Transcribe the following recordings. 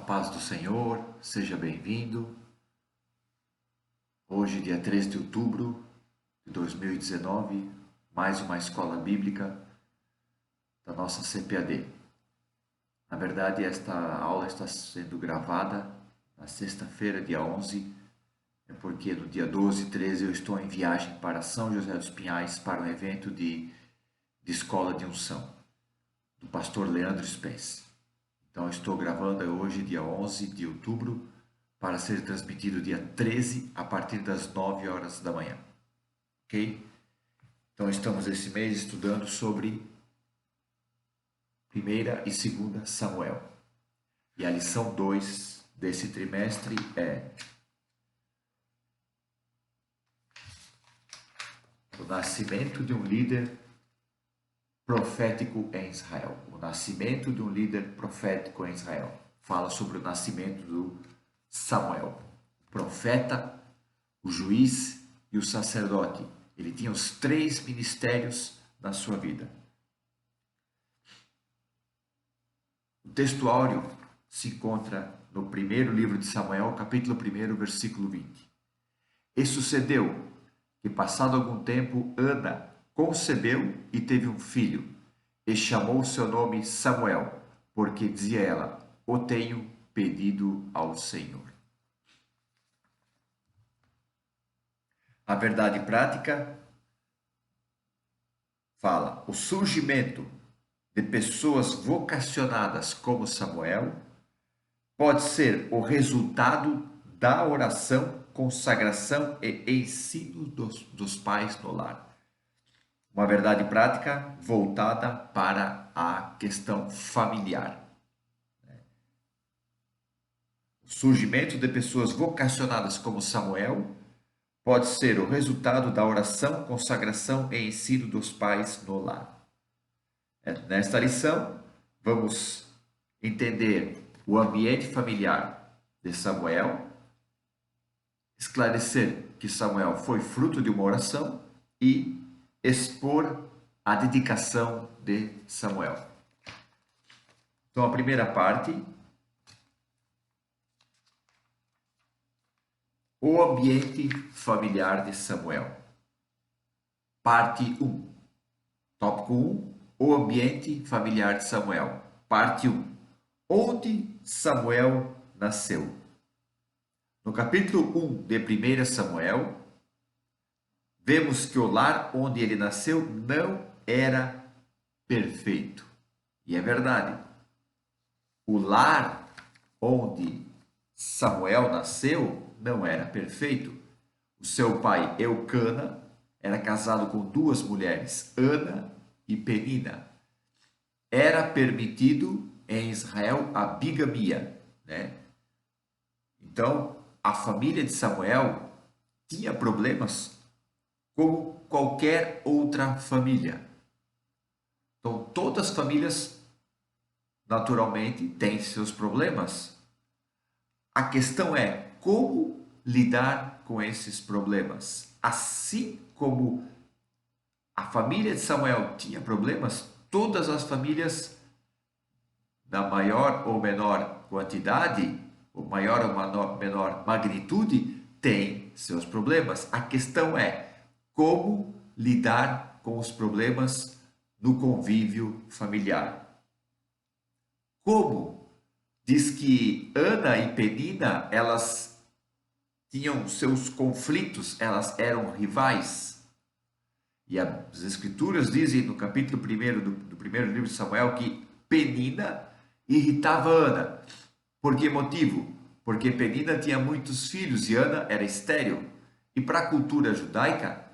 paz do Senhor, seja bem-vindo. Hoje, dia 3 de outubro de 2019, mais uma escola bíblica da nossa CPAD. Na verdade, esta aula está sendo gravada na sexta-feira, dia 11, porque no dia 12 e 13 eu estou em viagem para São José dos Pinhais para um evento de escola de unção do pastor Leandro Spence. Então, eu estou gravando hoje, dia 11 de outubro, para ser transmitido dia 13, a partir das 9 horas da manhã. Ok? Então, estamos esse mês estudando sobre 1ª e 2ª Samuel. E a lição 2 desse trimestre é o nascimento de um líder profético em Israel. O nascimento de um líder profético em Israel. Fala sobre o nascimento do Samuel, o profeta, o juiz e o sacerdote. Ele tinha os 3 ministérios na sua vida. O textuário se encontra no primeiro livro de Samuel, capítulo 1, versículo 20. E sucedeu que, passado algum tempo, Ana concebeu e teve um filho, e chamou seu nome Samuel, porque dizia ela: o tenho pedido ao Senhor. A verdade prática fala: o surgimento de pessoas vocacionadas como Samuel pode ser o resultado da oração, consagração e ensino dos pais no lar. Uma verdade prática voltada para a questão familiar. O surgimento de pessoas vocacionadas como Samuel pode ser o resultado da oração, consagração e ensino dos pais no lar. Nesta lição, vamos entender o ambiente familiar de Samuel, esclarecer que Samuel foi fruto de uma oração e expor a dedicação de Samuel. Então, a primeira parte, o ambiente familiar de Samuel. Parte 1. Tópico 1. O ambiente familiar de Samuel. Parte 1. Onde Samuel nasceu? No capítulo 1 de 1 Samuel, vemos que o lar onde ele nasceu não era perfeito. E é verdade. O lar onde Samuel nasceu não era perfeito. O seu pai, Eucana, era casado com 2 mulheres, Ana e Penina. Era permitido em Israel a bigamia, né? Então, a família de Samuel tinha problemas como qualquer outra família. Então, todas as famílias, naturalmente, têm seus problemas. A questão é como lidar com esses problemas. Assim como a família de Samuel tinha problemas, todas as famílias, da maior ou menor quantidade, ou maior ou menor magnitude, têm seus problemas. A questão é como lidar com os problemas no convívio familiar. Como? Diz que Ana e Penina, elas tinham seus conflitos, elas eram rivais. E as escrituras dizem no capítulo 1 do primeiro livro de Samuel que Penina irritava Ana. Por que motivo? Porque Penina tinha muitos filhos e Ana era estéril. E para a cultura judaica,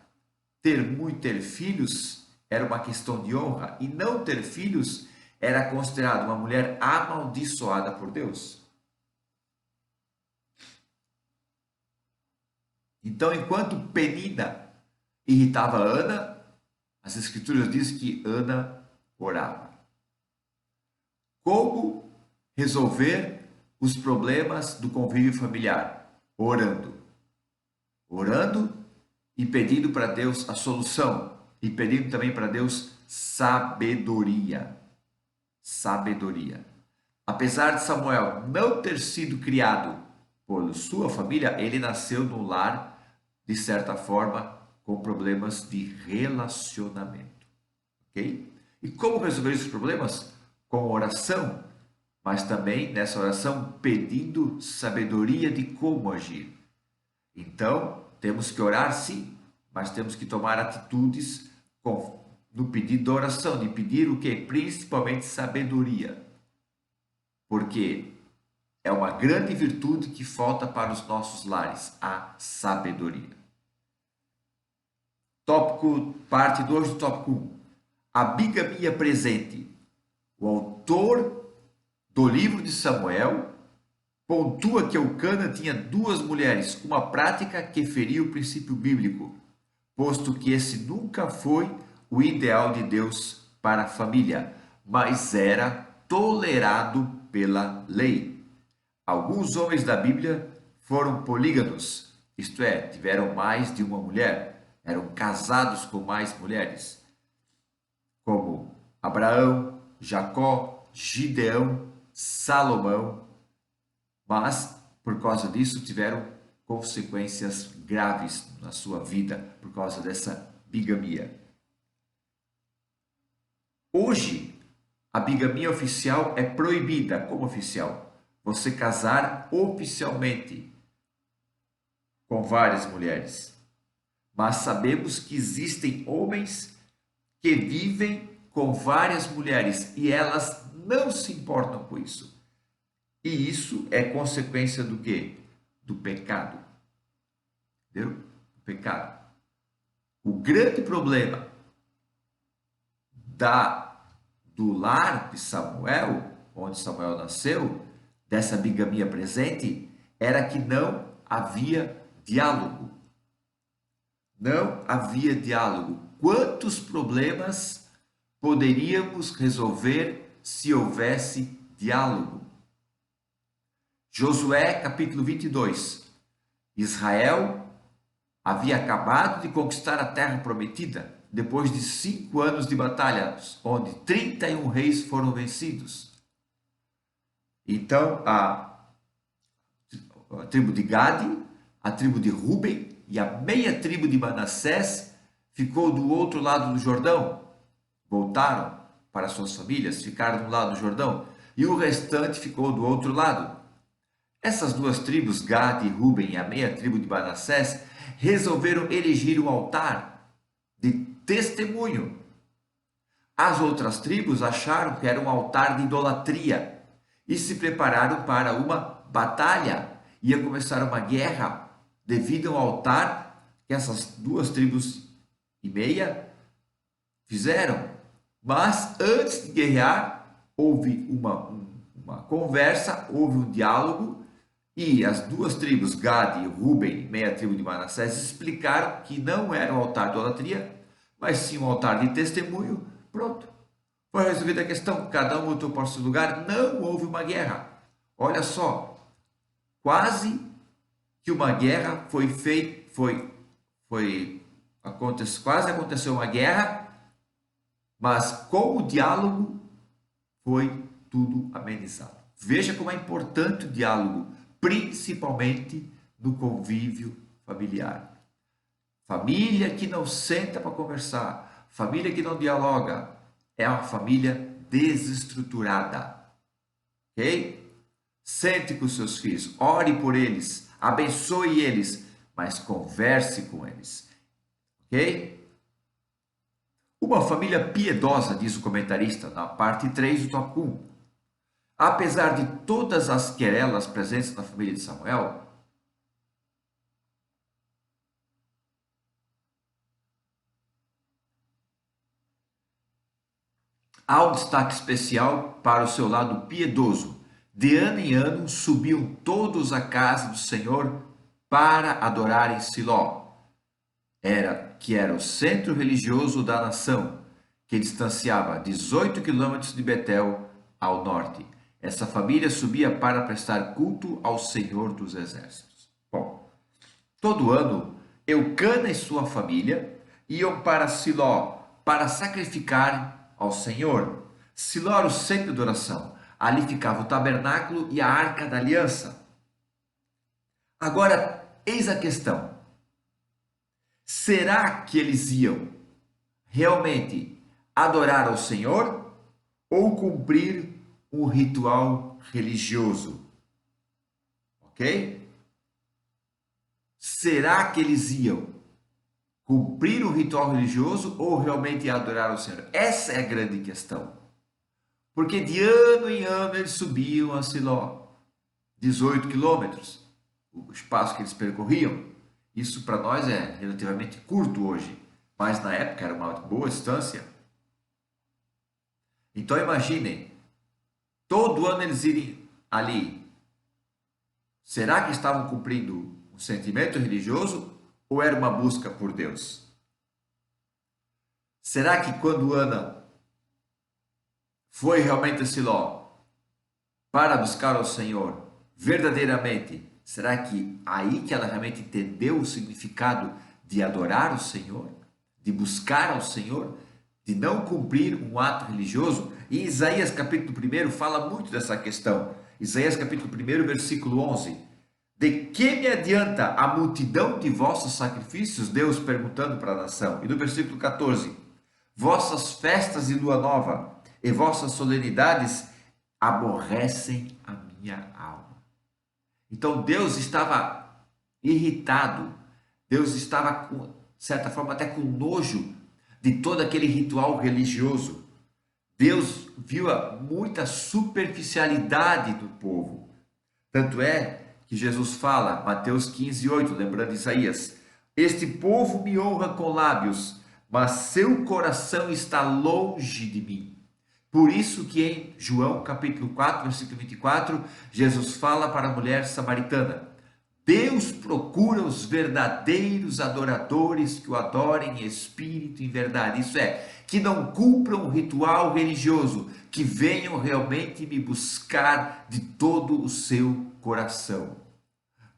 ter filhos era uma questão de honra, e não ter filhos era considerado uma mulher amaldiçoada por Deus. Então, enquanto Penina irritava Ana, as escrituras dizem que Ana orava. Como resolver os problemas do convívio familiar? Orando. Orando e pedindo para Deus a solução. E pedindo também para Deus sabedoria. Sabedoria. A Apesar de Samuel não ter sido criado por sua família, ele nasceu num lar, de certa forma, com problemas de relacionamento. Ok? E como resolver esses problemas? Com oração, mas também nessa oração pedindo sabedoria de como agir. Então, temos que orar sim, mas temos que tomar atitudes no pedido da oração, de pedir o que? Principalmente sabedoria. Porque é uma grande virtude que falta para os nossos lares, a sabedoria. Tópico, parte 2 do tópico 1. A bigamia presente. O autor do livro de Samuel pontua que Eucana tinha duas mulheres, uma prática que feria o princípio bíblico, posto que esse nunca foi o ideal de Deus para a família, mas era tolerado pela lei. Alguns homens da Bíblia foram polígamos, isto é, tiveram mais de uma mulher, eram casados com mais mulheres, como Abraão, Jacó, Gideão, Salomão, mas por causa disso tiveram consequências graves na sua vida por causa dessa bigamia. Hoje, a bigamia oficial é proibida. Como oficial? Você casar oficialmente com várias mulheres. Mas sabemos que existem homens que vivem com várias mulheres e elas não se importam com isso. E isso é consequência do quê? Do pecado. Entendeu? O pecado. O grande problema do lar de Samuel, onde Samuel nasceu, dessa bigamia presente, era que não havia diálogo. Não havia diálogo. Quantos problemas poderíamos resolver se houvesse diálogo? Josué, capítulo 22. Israel havia acabado de conquistar a terra prometida, depois de 5 anos de batalhas, onde 31 reis foram vencidos. Então, a tribo de Gade, a tribo de Ruben e a meia tribo de Manassés ficou do outro lado do Jordão. Voltaram para suas famílias, ficaram do lado do Jordão, e o restante ficou do outro lado. Essas duas tribos, Gade e Ruben, e a meia tribo de Manassés, resolveram erigir um altar de testemunho. As outras tribos acharam que era um altar de idolatria e se prepararam para uma batalha. Ia começar uma guerra devido ao altar que essas duas tribos e meia fizeram. Mas antes de guerrear, houve uma conversa, houve um diálogo. E as duas tribos, Gade e Ruben, meia tribo de Manassés, explicaram que não era um altar de idolatria, mas sim um altar de testemunho. Pronto. Foi resolvida a questão, cada um voltou para o seu lugar, não houve uma guerra. Olha só, quase que uma guerra foi feita, quase aconteceu uma guerra, mas com o diálogo foi tudo amenizado. Veja como é importante o diálogo, principalmente no convívio familiar. Família que não senta para conversar, família que não dialoga, é uma família desestruturada. Ok? Sente com seus filhos, ore por eles, abençoe eles, mas converse com eles. Ok? Uma família piedosa, diz o comentarista, na parte 3 do tópico 1. Apesar de todas as querelas presentes na família de Samuel, há um destaque especial para o seu lado piedoso. De ano em ano subiam todos à casa do Senhor para adorar em Siló, que era o centro religioso da nação, que distanciava 18 quilômetros de Betel ao norte. Essa família subia para prestar culto ao Senhor dos Exércitos. Bom, todo ano, Eucana e sua família iam para Siló para sacrificar ao Senhor. Siló era o centro de oração. Ali ficava o tabernáculo e a arca da aliança. Agora, eis a questão. Será que eles iam realmente adorar ao Senhor ou cumprir um ritual religioso? Ok? Será que eles iam cumprir um ritual religioso ou realmente adorar ao Senhor? Essa é a grande questão. Porque de ano em ano eles subiam a Siló, 18 quilômetros, o espaço que eles percorriam. Isso para nós é relativamente curto hoje, mas na época era uma boa distância. Então imaginem, todo ano eles irem ali. Será que estavam cumprindo um sentimento religioso ou era uma busca por Deus? Será que quando Ana foi realmente a Siló para buscar ao Senhor verdadeiramente, será que aí que ela realmente entendeu o significado de adorar o Senhor, de buscar ao Senhor, de não cumprir um ato religioso? E Isaías capítulo 1 fala muito dessa questão. Isaías capítulo 1, versículo 11. De que me adianta a multidão de vossos sacrifícios? Deus perguntando para a nação. E no versículo 14. Vossas festas de lua nova e vossas solenidades aborrecem a minha alma. Então Deus estava irritado. Deus estava, de certa forma, até com nojo de todo aquele ritual religioso. Deus viu muita superficialidade do povo. Tanto é que Jesus fala, Mateus 15:8, lembrando Isaías: este povo me honra com lábios, mas seu coração está longe de mim. Por isso que em João capítulo 4, versículo 24, Jesus fala para a mulher samaritana: Deus procura os verdadeiros adoradores que o adorem em espírito e em verdade. Isso é, que não cumpram o ritual religioso, que venham realmente me buscar de todo o seu coração.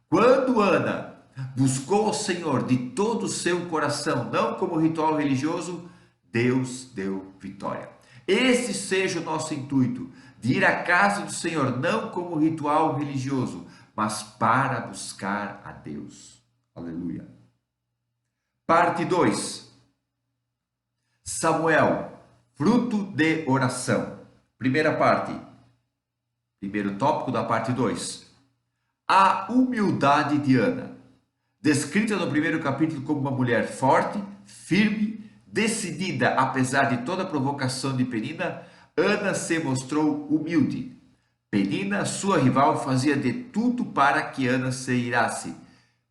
Quando Ana buscou o Senhor de todo o seu coração, não como ritual religioso, Deus deu vitória. Esse seja o nosso intuito, de ir à casa do Senhor, não como ritual religioso, mas para buscar a Deus. Aleluia. Parte 2. Samuel, fruto de oração. Primeira parte. Primeiro tópico da parte 2. A humildade de Ana. Descrita no primeiro capítulo como uma mulher forte, firme, decidida apesar de toda a provocação de Penina, Ana se mostrou humilde. Penina, sua rival, fazia de tudo para que Ana se irasse,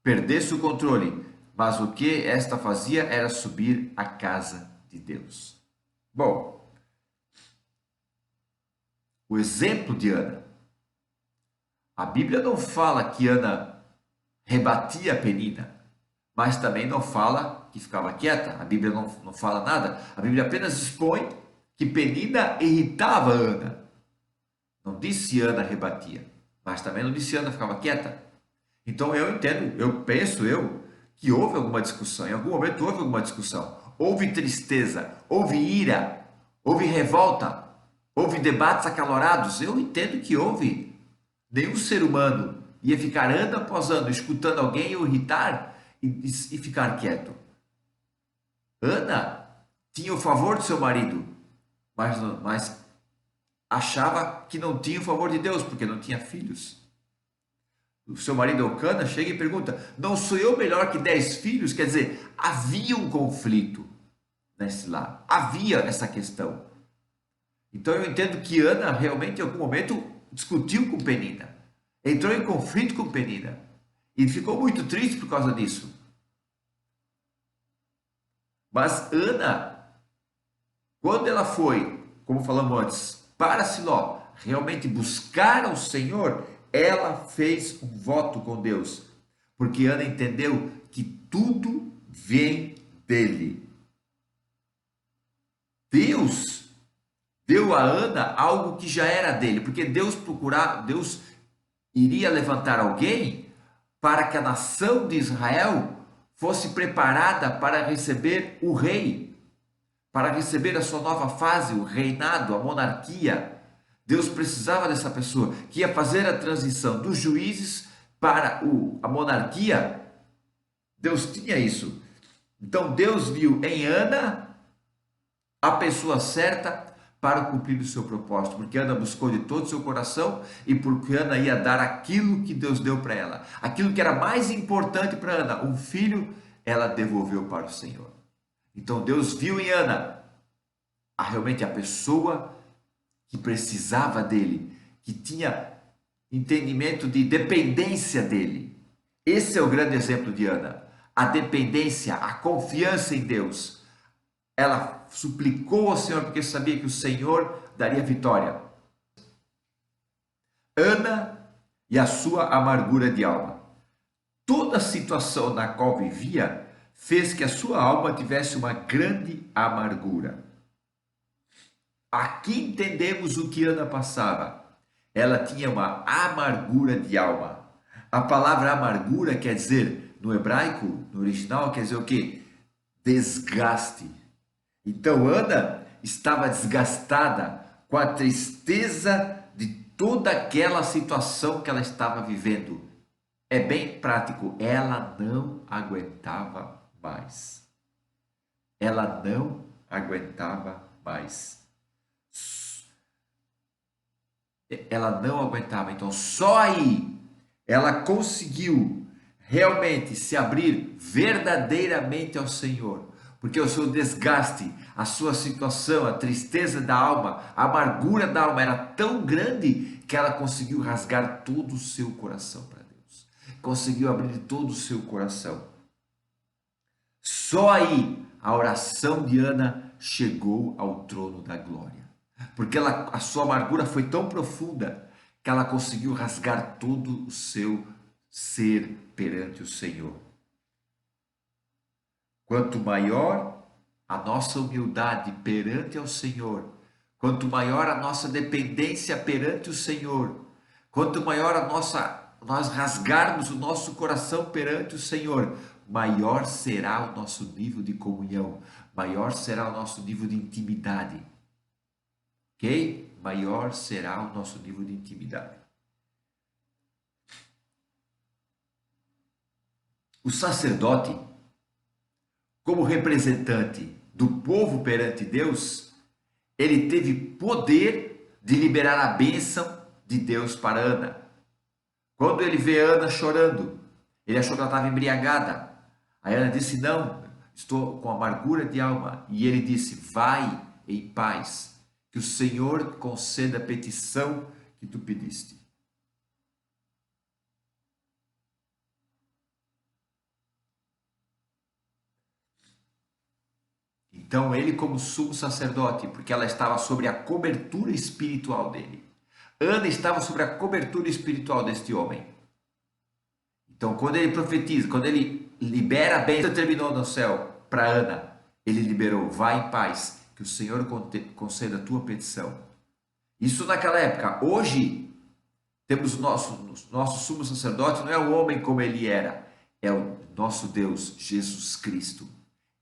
perdesse o controle, mas o que esta fazia era subir à casa de Deus. Bom, o exemplo de Ana. A Bíblia não fala que Ana rebatia Penina, mas também não fala que ficava quieta. A Bíblia não fala nada. A Bíblia apenas expõe que Penina irritava Ana. Não disse Ana rebatia, mas também não disse Ana ficava quieta. Então eu entendo, penso que houve alguma discussão. Em algum momento houve alguma discussão. Houve tristeza, houve ira, houve revolta, houve debates acalorados. Eu entendo que houve. Nenhum ser humano ia ficar ano após ano escutando alguém o irritar e ficar quieto. Ana tinha o favor do seu marido, mas achava que não tinha o favor de Deus, porque não tinha filhos. O seu marido Elcana chega e pergunta: não sou eu melhor que 10 filhos? Quer dizer, havia um conflito nesse lado, havia essa questão. Então eu entendo que Ana realmente em algum momento discutiu com Penina, entrou em conflito com Penina e ficou muito triste por causa disso. Mas Ana, quando ela foi, como falamos antes, para Siló, realmente buscar ao Senhor, ela fez um voto com Deus, porque Ana entendeu que tudo vem dele. Deus deu a Ana algo que já era dele, porque Deus iria levantar alguém para que a nação de Israel fosse preparada para receber o rei, para receber a sua nova fase, o reinado, a monarquia. Deus precisava dessa pessoa que ia fazer a transição dos juízes para a monarquia. Deus tinha isso. Então Deus viu em Ana a pessoa certa para cumprir o seu propósito, porque Ana buscou de todo o seu coração e porque Ana ia dar aquilo que Deus deu para ela, aquilo que era mais importante para Ana, um filho, ela devolveu para o Senhor. Então Deus viu em Ana realmente a pessoa que precisava dele, que tinha entendimento de dependência dele. Esse é o grande exemplo de Ana, a dependência, a confiança em Deus. Ela suplicou ao Senhor porque sabia que o Senhor daria vitória. Ana e a sua amargura de alma. Toda a situação na qual vivia fez que a sua alma tivesse uma grande amargura. Aqui entendemos o que Ana passava. Ela tinha uma amargura de alma. A palavra amargura quer dizer, no hebraico, no original, quer dizer o quê? Desgaste. Então Ana estava desgastada com a tristeza de toda aquela situação que ela estava vivendo. É bem prático, ela não aguentava mais. Ela não aguentava mais. Ela não aguentava. Então só aí ela conseguiu realmente se abrir verdadeiramente ao Senhor. Porque o seu desgaste, a sua situação, a tristeza da alma, a amargura da alma era tão grande que ela conseguiu rasgar todo o seu coração para Deus. Conseguiu abrir todo o seu coração. Só aí a oração de Ana chegou ao trono da glória. Porque a sua amargura foi tão profunda que ela conseguiu rasgar todo o seu ser perante o Senhor. Quanto maior a nossa humildade perante ao Senhor, quanto maior a nossa dependência perante o Senhor, quanto maior nós rasgarmos o nosso coração perante o Senhor, maior será o nosso nível de comunhão, maior será o nosso nível de intimidade. Ok? Maior será o nosso nível de intimidade. O sacerdote, como representante do povo perante Deus, ele teve poder de liberar a bênção de Deus para Ana. Quando ele vê Ana chorando, ele achou que ela estava embriagada. Aí Ana disse, não, estou com amargura de alma. E ele disse, vai em paz, que o Senhor conceda a petição que tu pediste. Então ele como sumo sacerdote, porque ela estava sobre a cobertura espiritual dele. Ana estava sobre a cobertura espiritual deste homem. Então quando ele profetiza, quando ele libera a bênção que terminou no céu para Ana, ele liberou, vai em paz, que o Senhor conceda a tua petição. Isso naquela época. Hoje temos o nosso sumo sacerdote, não é o homem como ele era, é o nosso Deus, Jesus Cristo.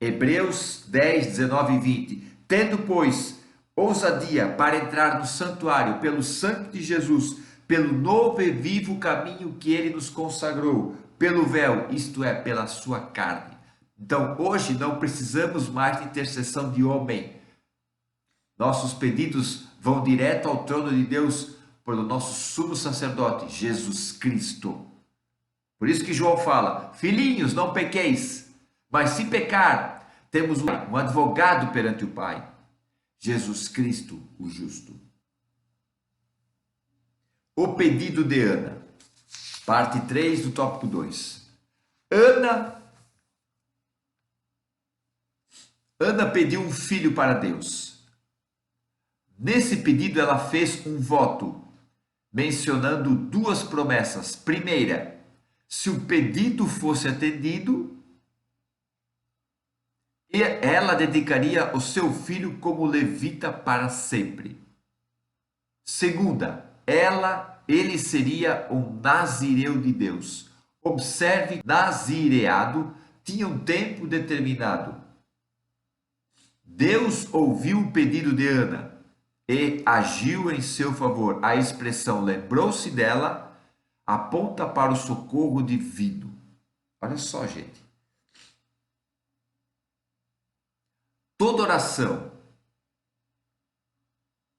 Hebreus 10, 19 e 20. Tendo, pois, ousadia para entrar no santuário pelo sangue de Jesus, pelo novo e vivo caminho que ele nos consagrou, pelo véu, isto é, pela sua carne. Então, hoje não precisamos mais de intercessão de homem. Nossos pedidos vão direto ao trono de Deus pelo nosso sumo sacerdote, Jesus Cristo. Por isso que João fala, filhinhos, não pequeis, mas se pecar, temos um advogado perante o Pai, Jesus Cristo, o justo. O pedido de Ana, parte 3 do tópico 2. Ana pediu um filho para Deus. Nesse pedido ela fez um voto, mencionando duas promessas. Primeira, se o pedido fosse atendido, ela dedicaria o seu filho como levita para sempre. Segunda, ele seria um nazireu de Deus. Observe, nazireado tinha um tempo determinado. Deus ouviu o pedido de Ana e agiu em seu favor. A expressão lembrou-se dela aponta para o socorro divino. Olha só, gente. Toda oração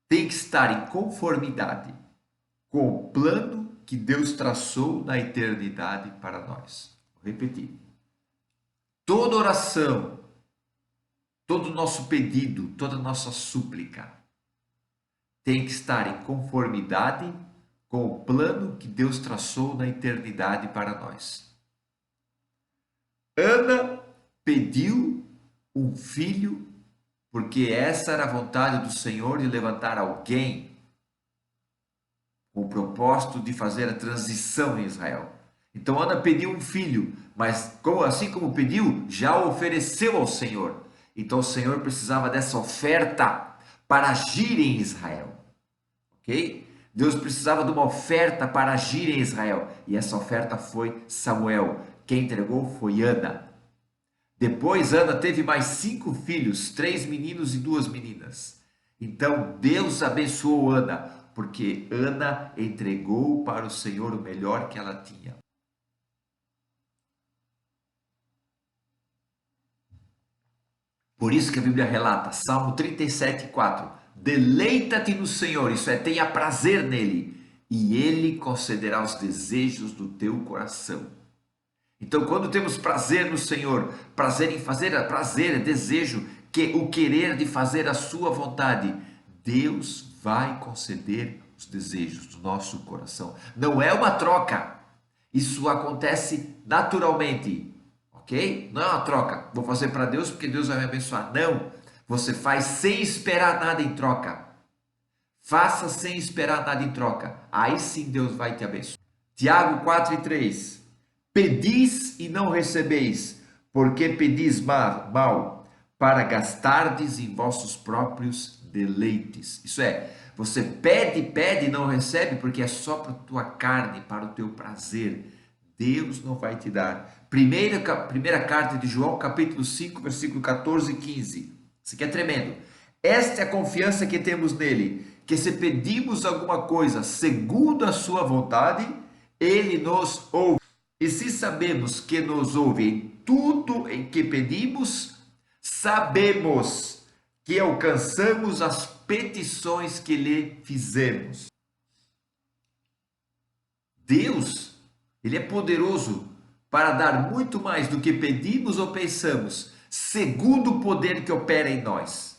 tem que estar em conformidade com o plano que Deus traçou na eternidade para nós. Vou repetir. Toda oração, todo nosso pedido, toda nossa súplica tem que estar em conformidade com o plano que Deus traçou na eternidade para nós. Ana pediu um filho porque essa era a vontade do Senhor de levantar alguém com o propósito de fazer a transição em Israel. Então Ana pediu um filho, mas assim como pediu, já o ofereceu ao Senhor. Então o Senhor precisava dessa oferta para agir em Israel. Ok? Deus precisava de uma oferta para agir em Israel. E essa oferta foi Samuel. Quem entregou foi Ana. Depois Ana teve mais 5 filhos, 3 meninos e 2 meninas. Então Deus abençoou Ana, porque Ana entregou para o Senhor o melhor que ela tinha. Por isso que a Bíblia relata, Salmo 37:4, deleita-te no Senhor, isso é, tenha prazer nele, e ele concederá os desejos do teu coração. Então, quando temos prazer no Senhor, prazer em fazer, prazer, desejo, o querer de fazer a sua vontade, Deus vai conceder os desejos do nosso coração. Não é uma troca. Isso acontece naturalmente, ok? Não é uma troca. Vou fazer para Deus porque Deus vai me abençoar. Não. Você faz sem esperar nada em troca. Faça sem esperar nada em troca. Aí sim Deus vai te abençoar. Tiago 4:3. Pedis e não recebeis, porque pedis mal, para gastardes em vossos próprios deleites. Isso é, você pede e não recebe, porque é só para a tua carne, para o teu prazer. Deus não vai te dar. Primeira carta de João, capítulo 5, versículo 14 e 15. Isso aqui é tremendo. Esta é a confiança que temos nele, que se pedimos alguma coisa segundo a sua vontade, ele nos ouve. E se sabemos que nos ouve em tudo em que pedimos, sabemos que alcançamos as petições que lhe fizemos. Deus, ele é poderoso para dar muito mais do que pedimos ou pensamos, segundo o poder que opera em nós.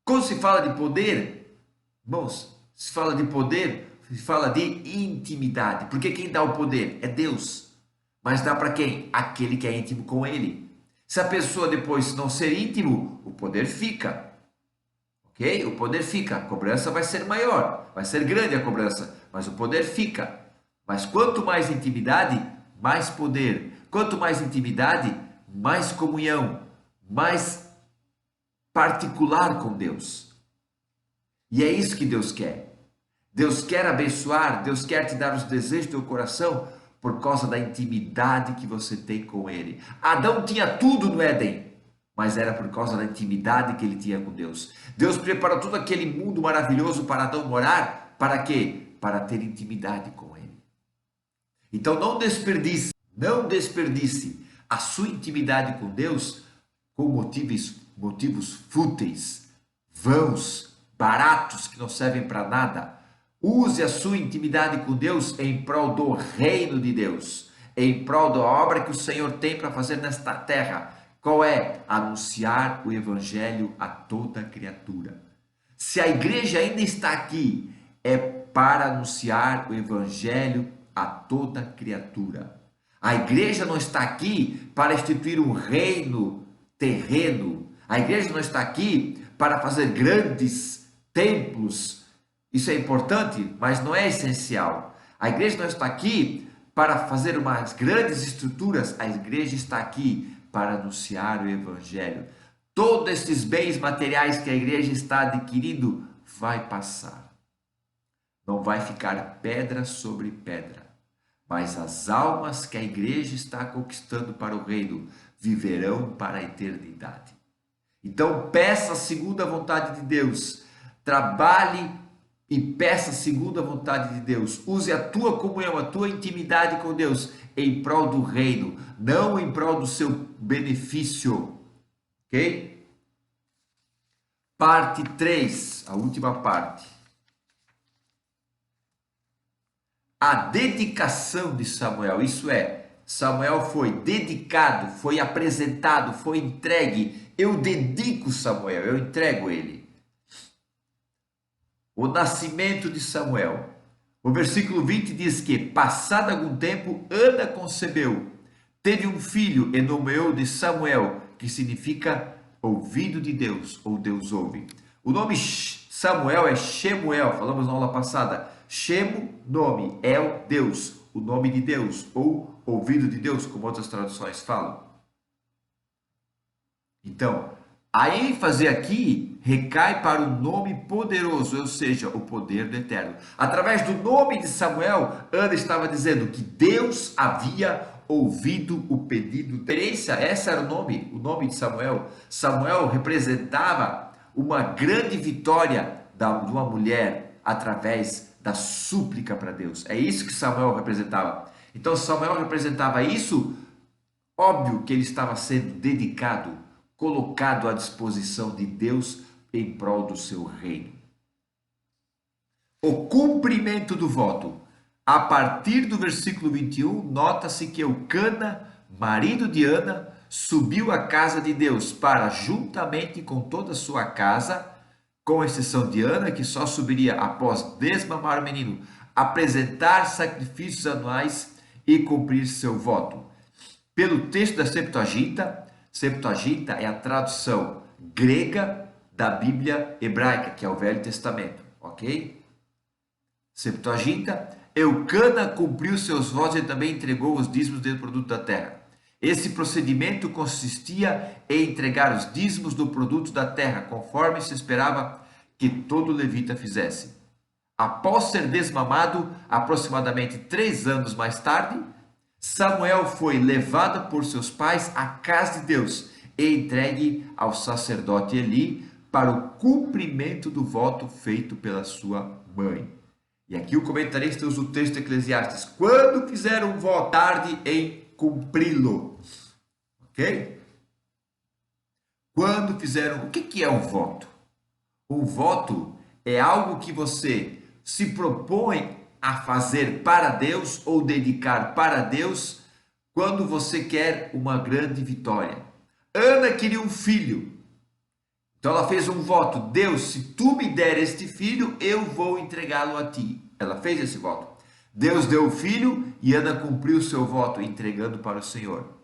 Quando se fala de poder, irmãos, se fala de poder, se fala de intimidade, porque quem dá o poder é Deus. Mas dá para quem? Aquele que é íntimo com ele. Se a pessoa depois não ser íntimo, o poder fica. Ok? O poder fica. A cobrança vai ser maior. Vai ser grande a cobrança. Mas o poder fica. Mas quanto mais intimidade, mais poder. Quanto mais intimidade, mais comunhão. Mais particular com Deus. E é isso que Deus quer. Deus quer abençoar. Deus quer te dar os desejos do teu coração, por causa da intimidade que você tem com ele. Adão tinha tudo no Éden, mas era por causa da intimidade que ele tinha com Deus. Deus preparou todo aquele mundo maravilhoso para Adão morar, para quê? Para ter intimidade com ele. Então não desperdice a sua intimidade com Deus com motivos fúteis, vãos, baratos, que não servem para nada. Use a sua intimidade com Deus em prol do reino de Deus, em prol da obra que o Senhor tem para fazer nesta terra. Qual é? Anunciar o evangelho a toda criatura. Se a igreja ainda está aqui, é para anunciar o evangelho a toda criatura. A igreja não está aqui para instituir um reino terreno. A igreja não está aqui para fazer grandes templos. Isso é importante, mas não é essencial. A igreja não está aqui para fazer umas grandes estruturas. A igreja está aqui para anunciar o evangelho. Todos esses bens materiais que a igreja está adquirindo vai passar. Não vai ficar pedra sobre pedra. Mas as almas que a igreja está conquistando para o reino viverão para a eternidade. Então peça segundo a vontade de Deus. trabalhe e peça segundo a vontade de Deus. Use a tua comunhão, a tua intimidade com Deus em prol do reino, não em prol do seu benefício. Ok? Parte 3, a última parte. A dedicação de Samuel, isso é, Samuel foi dedicado, foi apresentado, foi entregue. Eu dedico Samuel, eu entrego ele. O nascimento de Samuel. O versículo 20 diz que, passado algum tempo, Ana concebeu, teve um filho e nomeou de Samuel, que significa ouvido de Deus, ou Deus ouve. O nome Samuel é Shemuel, falamos na aula passada. Shemu, nome, El, Deus, o nome de Deus, ou ouvido de Deus, como outras traduções falam. Então, a ênfase aqui recai para o nome poderoso, ou seja, o poder do Eterno. Através do nome de Samuel, Ana estava dizendo que Deus havia ouvido o pedido. Esse era o nome de Samuel. Samuel representava uma grande vitória de uma mulher através da súplica para Deus. É isso que Samuel representava. Então, Samuel representava isso. Óbvio que ele estava sendo dedicado, colocado à disposição de Deus em prol do seu reino. O cumprimento do voto. A partir do versículo 21, nota-se que Eucana, marido de Ana, subiu à casa de Deus para, juntamente com toda a sua casa, com exceção de Ana, que só subiria após desmamar o menino, apresentar sacrifícios anuais e cumprir seu voto. Pelo texto da Septuaginta, Septuaginta é a tradução grega da Bíblia hebraica, que é o Velho Testamento, ok? Septuaginta, Eucana cumpriu seus votos e também entregou os dízimos do produto da terra. Esse procedimento consistia em entregar os dízimos do produto da terra, conforme se esperava que todo levita fizesse. Após ser desmamado, aproximadamente 3 anos mais tarde, Samuel foi levado por seus pais à casa de Deus e entregue ao sacerdote Eli para o cumprimento do voto feito pela sua mãe. E aqui o comentarista usa o texto de Eclesiastes. Quando fizeram um voto, tarde em cumpri-lo. Ok? Quando fizeram... O que é um voto? Um voto é algo que você se propõe a fazer para Deus ou dedicar para Deus quando você quer uma grande vitória. Ana queria um filho. Então ela fez um voto. Deus, se tu me der este filho, eu vou entregá-lo a ti. Ela fez esse voto. Deus deu o filho e Ana cumpriu o seu voto, entregando para o Senhor.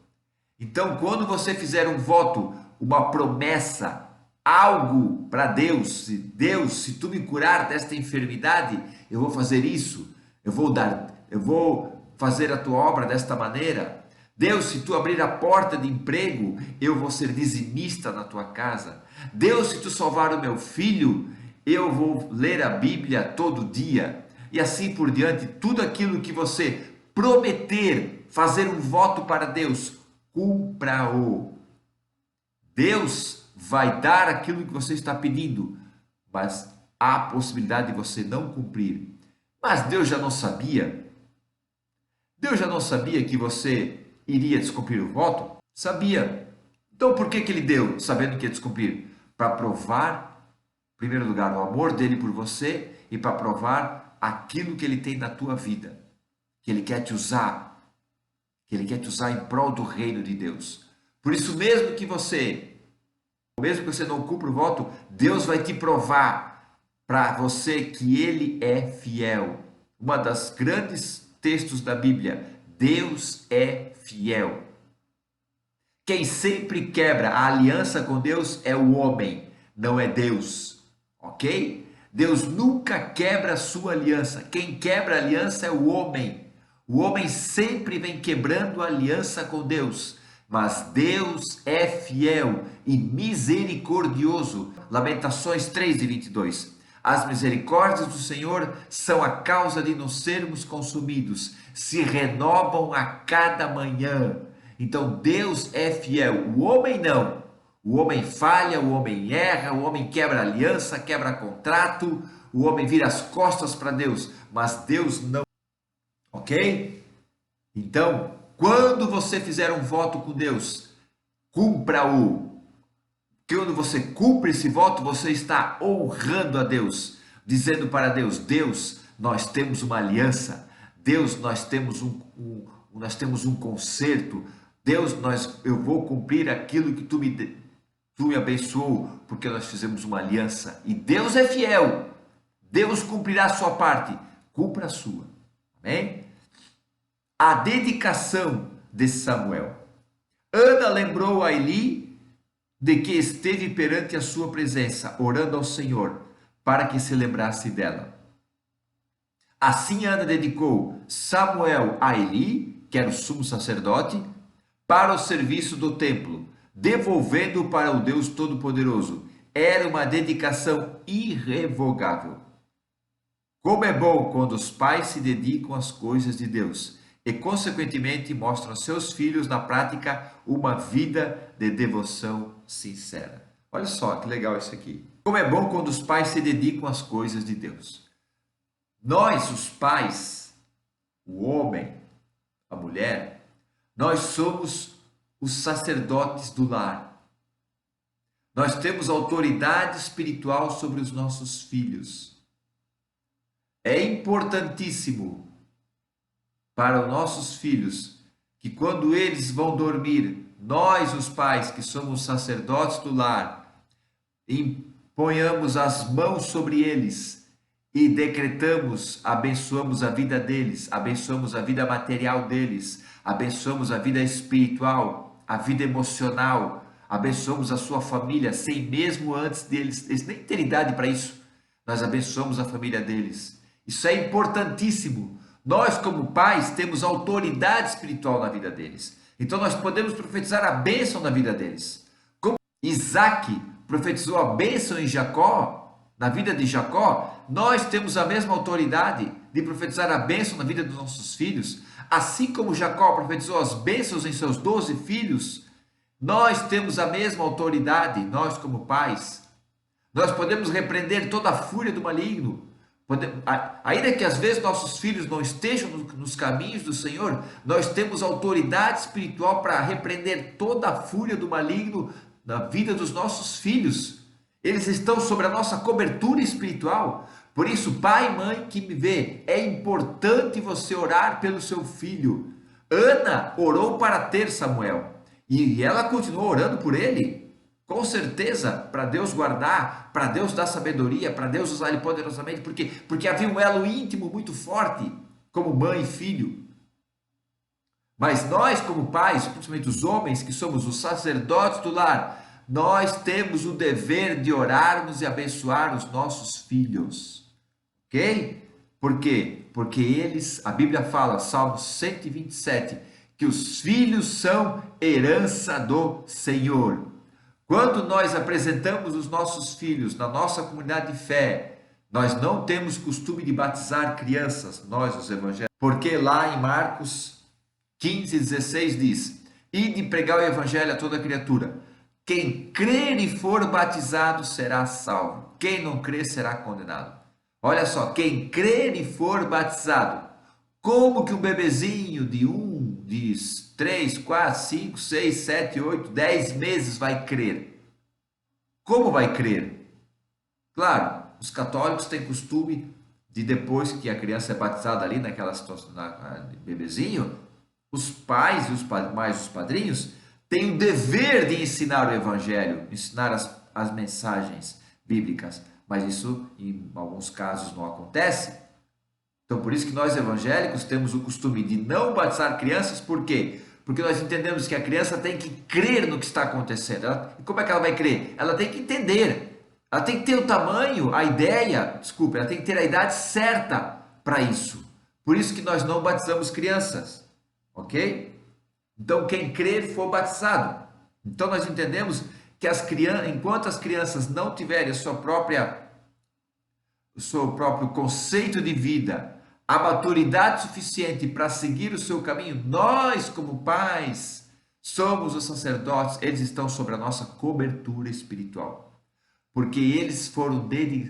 Então, quando você fizer um voto, uma promessa, algo para Deus, Deus, se tu me curar desta enfermidade, eu vou fazer isso. Eu vou fazer a tua obra desta maneira. Deus, se tu abrir a porta de emprego, eu vou ser dizimista na tua casa. Deus, se tu salvar o meu filho, eu vou ler a Bíblia todo dia. E assim por diante, tudo aquilo que você prometer, fazer um voto para Deus, cumpra-o. Deus vai dar aquilo que você está pedindo, mas há a possibilidade de você não cumprir. Mas Deus já não sabia? Deus já não sabia que você iria descumprir o voto? Sabia. Então por que ele deu, sabendo que ia descumprir? Para provar, em primeiro lugar, o amor dele por você e para provar aquilo que ele tem na tua vida, que ele quer te usar, em prol do reino de Deus. Por isso, mesmo que você não cumpra o voto, Deus vai te provar para você que ele é fiel. Uma das grandes textos da Bíblia, Deus é fiel. Quem sempre quebra a aliança com Deus é o homem, não é Deus, ok? Deus nunca quebra a sua aliança. Quem quebra a aliança é o homem. O homem sempre vem quebrando a aliança com Deus. Mas Deus é fiel e misericordioso. Lamentações 3:22. As misericórdias do Senhor são a causa de não sermos consumidos. Se renovam a cada manhã. Então Deus é fiel. O homem não. O homem falha, o homem erra, o homem quebra aliança, quebra contrato, o homem vira as costas para Deus, mas Deus não. Ok? Então, quando você fizer um voto com Deus, cumpra-o. Quando você cumpre esse voto, você está honrando a Deus, dizendo para Deus: Deus, nós temos uma aliança. Deus, nós temos um concerto. Deus, eu vou cumprir aquilo que tu me abençoou, porque nós fizemos uma aliança. E Deus é fiel. Deus cumprirá a sua parte. Cumpra a sua. Amém? A dedicação de Samuel. Ana lembrou a Eli de que esteve perante a sua presença, orando ao Senhor, para que se lembrasse dela. Assim Ana dedicou Samuel a Eli, que era o sumo sacerdote, para o serviço do templo, devolvendo-o para o Deus Todo-Poderoso. Era uma dedicação irrevogável. Como é bom quando os pais se dedicam às coisas de Deus e, consequentemente, mostram aos seus filhos na prática uma vida de devoção sincera. Olha só que legal isso aqui. Como é bom quando os pais se dedicam às coisas de Deus. Nós, os pais, o homem, a mulher, nós somos os sacerdotes do lar. Nós temos autoridade espiritual sobre os nossos filhos. É importantíssimo para os nossos filhos que quando eles vão dormir, nós, os pais, que somos sacerdotes do lar, imponhamos as mãos sobre eles e decretamos, abençoamos a vida deles, abençoamos a vida material deles, abençoamos a vida espiritual, a vida emocional, abençoamos a sua família, sem mesmo antes deles, eles nem terem idade para isso, nós abençoamos a família deles. Isso é importantíssimo. Nós, como pais, temos autoridade espiritual na vida deles. Então, nós podemos profetizar a bênção na vida deles. Como Isaac profetizou a bênção em Jacó, na vida de Jacó, nós temos a mesma autoridade de profetizar a bênção na vida dos nossos filhos. Assim como Jacó profetizou as bênçãos em seus 12 filhos, nós temos a mesma autoridade, nós como pais. Nós podemos repreender toda a fúria do maligno. Ainda que às vezes nossos filhos não estejam nos caminhos do Senhor, nós temos autoridade espiritual para repreender toda a fúria do maligno na vida dos nossos filhos. Eles estão sobre a nossa cobertura espiritual. Por isso, pai e mãe que me vê, é importante você orar pelo seu filho. Ana orou para ter Samuel e ela continuou orando por ele. Com certeza, para Deus guardar, para Deus dar sabedoria, para Deus usar ele poderosamente, porque havia um elo íntimo muito forte, como mãe e filho. Mas nós, como pais, principalmente os homens, que somos os sacerdotes do lar, nós temos o dever de orarmos e abençoar os nossos filhos. Ok? Por quê? Porque eles, a Bíblia fala, Salmo 127, que os filhos são herança do Senhor. Quando nós apresentamos os nossos filhos na nossa comunidade de fé, nós não temos costume de batizar crianças, nós os evangélicos, porque lá em Marcos 15:16 diz: ide pregar o evangelho a toda criatura. Quem crer e for batizado será salvo. Quem não crer será condenado. Olha só, quem crer e for batizado. Como que um bebezinho de 3, 4, 5, 6, 7, 8, 10 meses vai crer? Como vai crer? Claro, os católicos têm costume de, depois que a criança é batizada ali naquela situação, de bebezinho, os pais e os padrinhos têm o dever de ensinar o evangelho, ensinar as mensagens bíblicas, mas isso em alguns casos não acontece. Então, por isso que nós evangélicos temos o costume de não batizar crianças. Por quê? Porque nós entendemos que a criança tem que crer no que está acontecendo. E como é que ela vai crer? Ela tem que entender. Ela tem que ter o tamanho, a ideia, ela tem que ter a idade certa para isso. Por isso que nós não batizamos crianças. Ok? Então, quem crer for batizado. Então, nós entendemos que enquanto as crianças não tiverem o seu próprio conceito de vida, a maturidade suficiente para seguir o seu caminho, nós, como pais, Somos os sacerdotes, eles estão sobre a nossa cobertura espiritual. Porque eles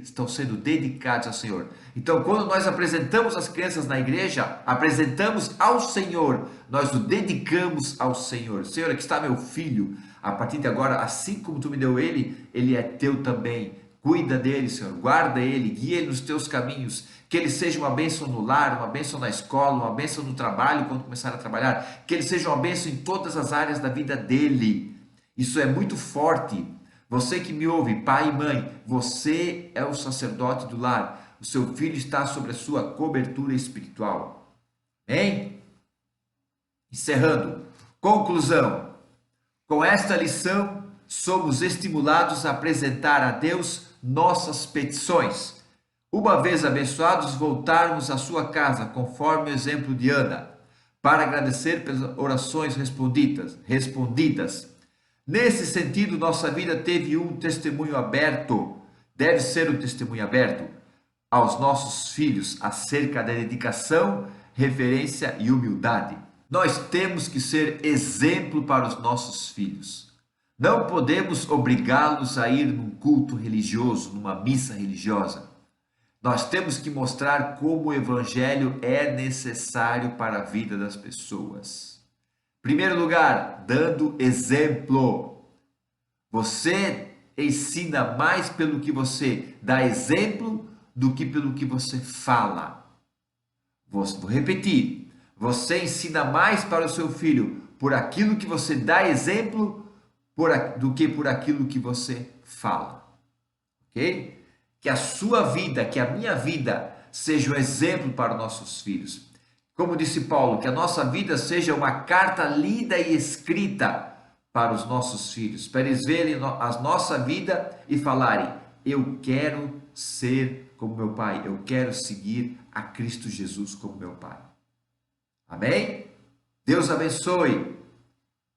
estão sendo dedicados ao Senhor. Então, quando nós apresentamos as crianças na igreja, apresentamos ao Senhor, nós o dedicamos ao Senhor. Senhor, aqui está meu filho, a partir de agora, assim como tu me deu ele, ele é teu também. Cuida dele, Senhor, guarda ele, guia ele nos teus caminhos, que ele seja uma bênção no lar, uma bênção na escola, uma bênção no trabalho, quando começar a trabalhar, que ele seja uma bênção em todas as áreas da vida dele. Isso é muito forte. Você que me ouve, pai e mãe, você é o sacerdote do lar. O seu filho está sobre a sua cobertura espiritual. Hein? Encerrando. Conclusão. Com esta lição, somos estimulados a apresentar a Deus nossas petições. Uma vez abençoados, voltarmos à sua casa, conforme o exemplo de Ana, para agradecer pelas orações respondidas. Nesse sentido, nossa vida teve um testemunho aberto, deve ser um testemunho aberto aos nossos filhos acerca da dedicação, reverência e humildade. Nós temos que ser exemplo para os nossos filhos. Não podemos obrigá-los a ir num culto religioso, numa missa religiosa. Nós temos que mostrar como o evangelho é necessário para a vida das pessoas. Primeiro lugar, dando exemplo. Você ensina mais pelo que você dá exemplo do que pelo que você fala. Vou repetir. Você ensina mais para o seu filho por aquilo que você dá exemplo do que por aquilo que você fala. Ok? Que a sua vida, que a minha vida seja um exemplo para os nossos filhos. Como disse Paulo, que a nossa vida seja uma carta lida e escrita para os nossos filhos, para eles verem a nossa vida e falarem: eu quero ser como meu pai, eu quero seguir a Cristo Jesus como meu pai. Amém? Deus abençoe.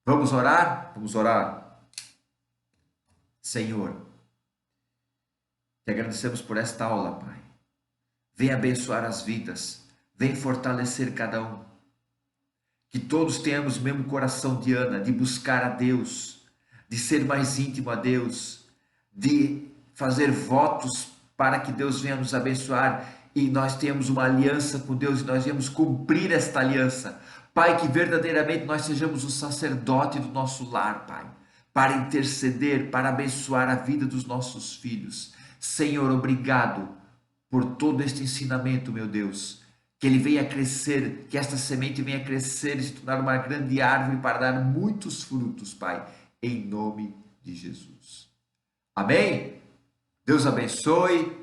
Vamos orar? Vamos orar. Senhor, te agradecemos por esta aula, Pai. Vem abençoar as vidas. Vem fortalecer cada um. Que todos tenhamos o mesmo coração de Ana, de buscar a Deus, de ser mais íntimo a Deus, de fazer votos para que Deus venha nos abençoar e nós tenhamos uma aliança com Deus e nós venhamos cumprir esta aliança. Pai, que verdadeiramente nós sejamos o sacerdote do nosso lar, Pai, para interceder, para abençoar a vida dos nossos filhos. Senhor, obrigado por todo este ensinamento, meu Deus. Que ele venha crescer, que esta semente venha crescer e se tornar uma grande árvore para dar muitos frutos, Pai, em nome de Jesus. Amém? Deus abençoe,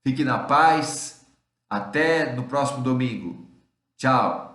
fique na paz, até no próximo domingo. Tchau.